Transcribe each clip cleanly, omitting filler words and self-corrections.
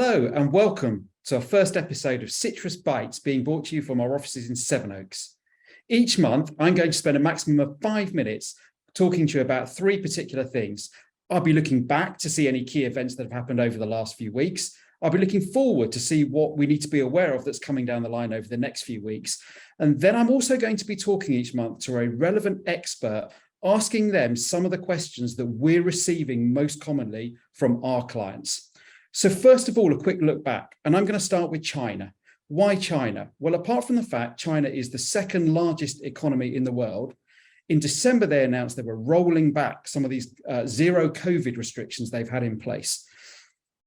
Hello and welcome to our first episode of Citrus Bites, being brought to you from our offices in Sevenoaks. Each month, I'm going to spend a maximum of 5 minutes talking to you about three particular things. I'll be looking back to see any key events that have happened over the last few weeks. I'll be looking forward to see what we need to be aware of that's coming down the line over the next few weeks. And then I'm also going to be talking each month to a relevant expert, asking them some of the questions that we're receiving most commonly from our clients. So first of all, a quick look back, and I'm going to start with China. Why China? Well, apart from the fact China is the second largest economy in the world, in December, they announced they were rolling back some of these zero COVID restrictions they've had in place.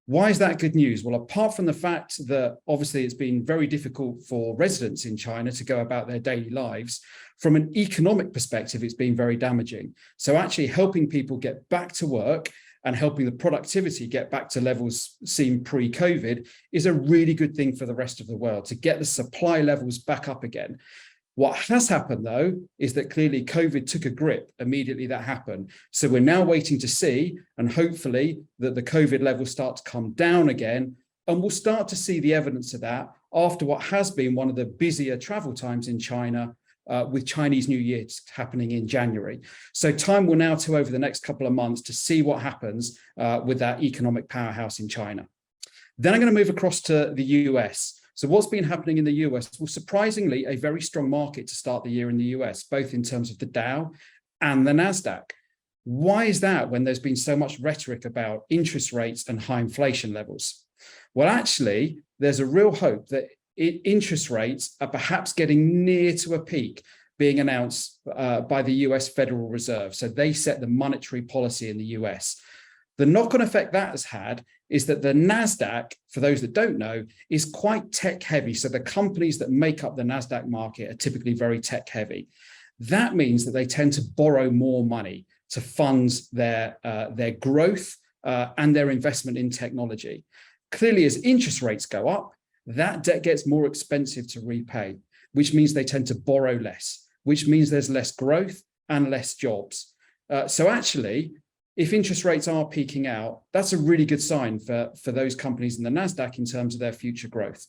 Why is that good news? Well, apart from the fact that obviously it's been very difficult for residents in China to go about their daily lives, from an economic perspective, it's been very damaging. So actually helping people get back to work and helping the productivity get back to levels seen pre-COVID is a really good thing for the rest of the world, to get the supply levels back up again. What has happened, though, is that clearly COVID took a grip immediately that happened. So we're now waiting to see, and hopefully that the COVID levels start to come down again, and we'll start to see the evidence of that after what has been one of the busier travel times in China, with Chinese New Year happening in January. So time will now tell over the next couple of months to see what happens with that economic powerhouse in China. Then I'm going to move across to the US. So what's been happening in the US? Well, surprisingly, a very strong market to start the year in the US, both in terms of the Dow and the NASDAQ. Why is that when there's been so much rhetoric about interest rates and high inflation levels? Well, actually, there's a real hope that interest rates are perhaps getting near to a peak being announced by the US Federal Reserve. So they set the monetary policy in the US. The knock-on effect that has had is that the NASDAQ, for those that don't know, is quite tech heavy. So the companies that make up the NASDAQ market are typically very tech heavy. That means that they tend to borrow more money to fund their growth and their investment in technology. Clearly, as interest rates go up, that debt gets more expensive to repay, which means they tend to borrow less, which means there's less growth and less jobs. So actually, if interest rates are peaking out, that's a really good sign for those companies in the NASDAQ in terms of their future growth.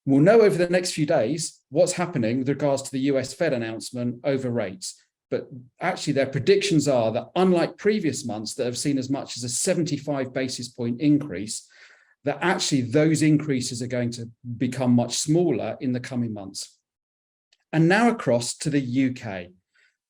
We'll know over the next few days what's happening with regards to the US Fed announcement over rates. But actually, their predictions are that unlike previous months that have seen as much as a 75 basis point increase, that actually those increases are going to become much smaller in the coming months. And now across to the UK.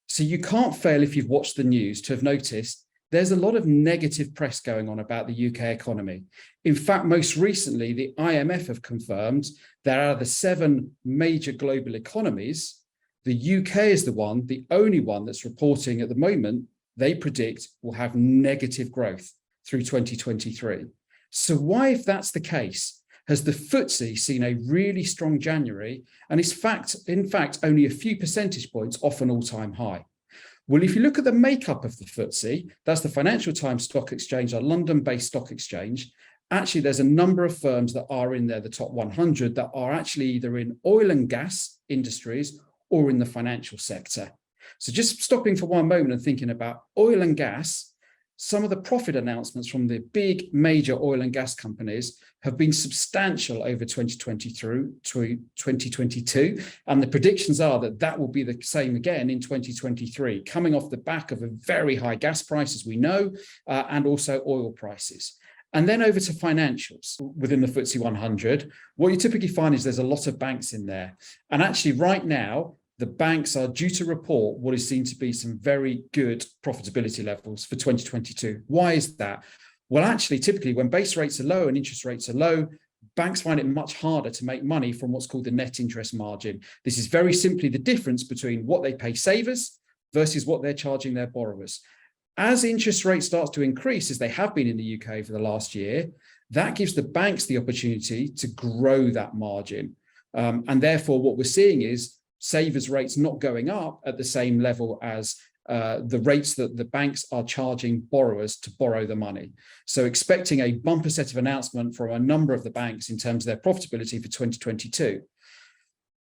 So you can't fail, if you've watched the news, to have noticed there's a lot of negative press going on about the UK economy. In fact, most recently, the IMF have confirmed that out of the 7 major global economies, the UK is the only one that's reporting at the moment, they predict will have negative growth through 2023. So why, if that's the case, has the FTSE seen a really strong January and is in fact only a few percentage points off an all-time high? Well, if you look at the makeup of the FTSE, that's the Financial Times Stock Exchange, a London-based stock exchange. Actually, there's a number of firms that are in there, the top 100, that are actually either in oil and gas industries or in the financial sector. So just stopping for one moment and thinking about oil and gas, some of the profit announcements from the big major oil and gas companies have been substantial over 2020 through to 2022. And the predictions are that that will be the same again in 2023, coming off the back of a very high gas price, as we know, and also oil prices. And then over to financials within the FTSE 100, what you typically find is there's a lot of banks in there. And actually right now, the banks are due to report what is seen to be some very good profitability levels for 2022. Why is that? Well, actually, typically when base rates are low and interest rates are low, banks find it much harder to make money from what's called the net interest margin. This is very simply the difference between what they pay savers versus what they're charging their borrowers. As interest rates start to increase, as they have been in the UK for the last year, that gives the banks the opportunity to grow that margin. And therefore, what we're seeing is savers rates not going up at the same level as the rates that the banks are charging borrowers to borrow the money. So expecting a bumper set of announcement from a number of the banks in terms of their profitability for 2022.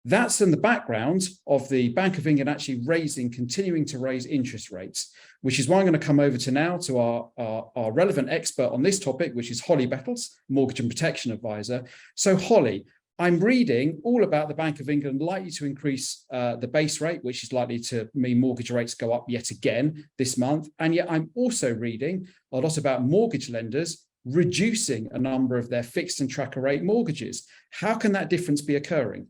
That's in the background of the Bank of England actually continuing to raise interest rates, which is why I'm going to come over to now to our relevant expert on this topic, which is Holly Bettles, Mortgage and Protection Advisor. So Holly, I'm reading all about the Bank of England likely to increase the base rate, which is likely to mean mortgage rates go up yet again this month. And yet I'm also reading a lot about mortgage lenders reducing a number of their fixed and tracker rate mortgages. How can that difference be occurring?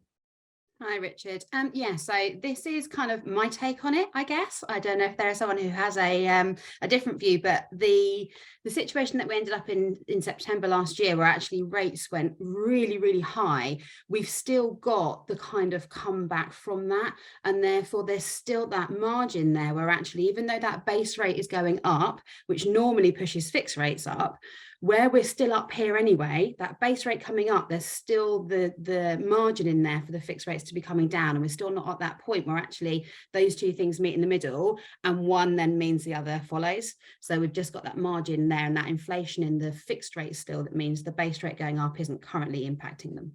Hi, Richard. Yeah, so this is kind of my take on it, I guess. I don't know if there is someone who has a different view, but the situation that we ended up in September last year, where actually rates went really, really high, we've still got the kind of comeback from that. And therefore, there's still that margin there where actually, even though that base rate is going up, which normally pushes fixed rates up, where we're still up here anyway, that base rate coming up, there's still the margin in there for the fixed rates to be coming down. And we're still not at that point where actually those two things meet in the middle and one then means the other follows. So we've just got that margin there and that inflation in the fixed rate still, that means the base rate going up isn't currently impacting them.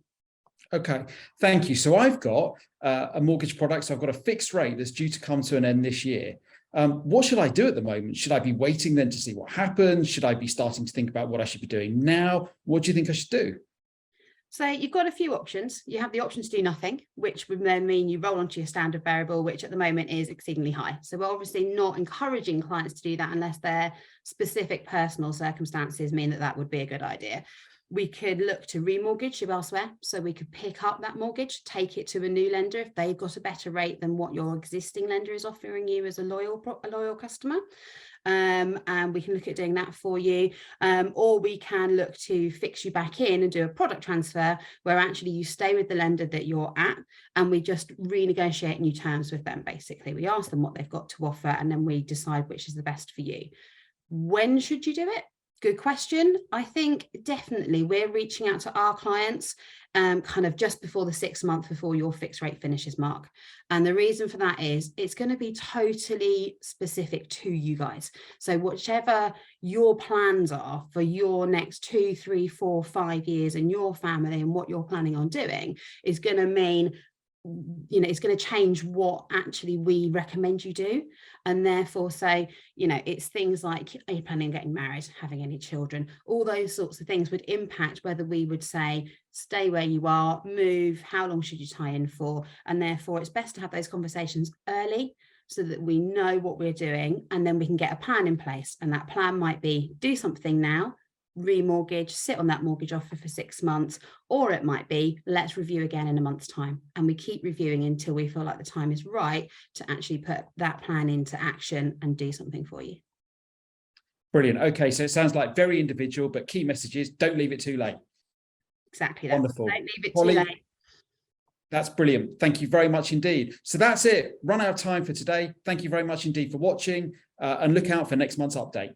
Okay, thank you. So I've got a mortgage product. So I've got a fixed rate that's due to come to an end this year. What should I do at the moment? Should I be waiting then to see what happens? Should I be starting to think about what I should be doing now? What do you think I should do? So you've got a few options. You have the option to do nothing, which would then mean you roll onto your standard variable, which at the moment is exceedingly high. So we're obviously not encouraging clients to do that unless their specific personal circumstances mean that that would be a good idea. We could look to remortgage you elsewhere. So we could pick up that mortgage, take it to a new lender if they've got a better rate than what your existing lender is offering you as a loyal customer. And we can look at doing that for you. Or we can look to fix you back in and do a product transfer where actually you stay with the lender that you're at and we just renegotiate new terms with them. Basically, we ask them what they've got to offer and then we decide which is the best for you. When should you do it? Good question. I think definitely we're reaching out to our clients kind of just before the 6 months before your fixed rate finishes mark. And the reason for that is it's going to be totally specific to you guys. So whichever your plans are for your next 2, 3, 4, 5 years and your family and what you're planning on doing is going to mean, you know, it's going to change what actually we recommend you do. And therefore say, you know, it's things like, are you planning on getting married, having any children? All those sorts of things would impact whether we would say, stay where you are, move, how long should you tie in for? And therefore it's best to have those conversations early so that we know what we're doing and then we can get a plan in place. And that plan might be do something now, remortgage, sit on that mortgage offer for 6 months, or it might be let's review again in a month's time, and we keep reviewing until we feel like the time is right to actually put that plan into action and do something for you. Brilliant. Okay, so it sounds like very individual, but key messages: don't leave it too late. Exactly that. Wonderful. Don't leave it Holly, too late. that's brilliant. Thank you very much indeed. So that's it. Run out of time for today. Thank you very much indeed for watching, and look out for next month's update.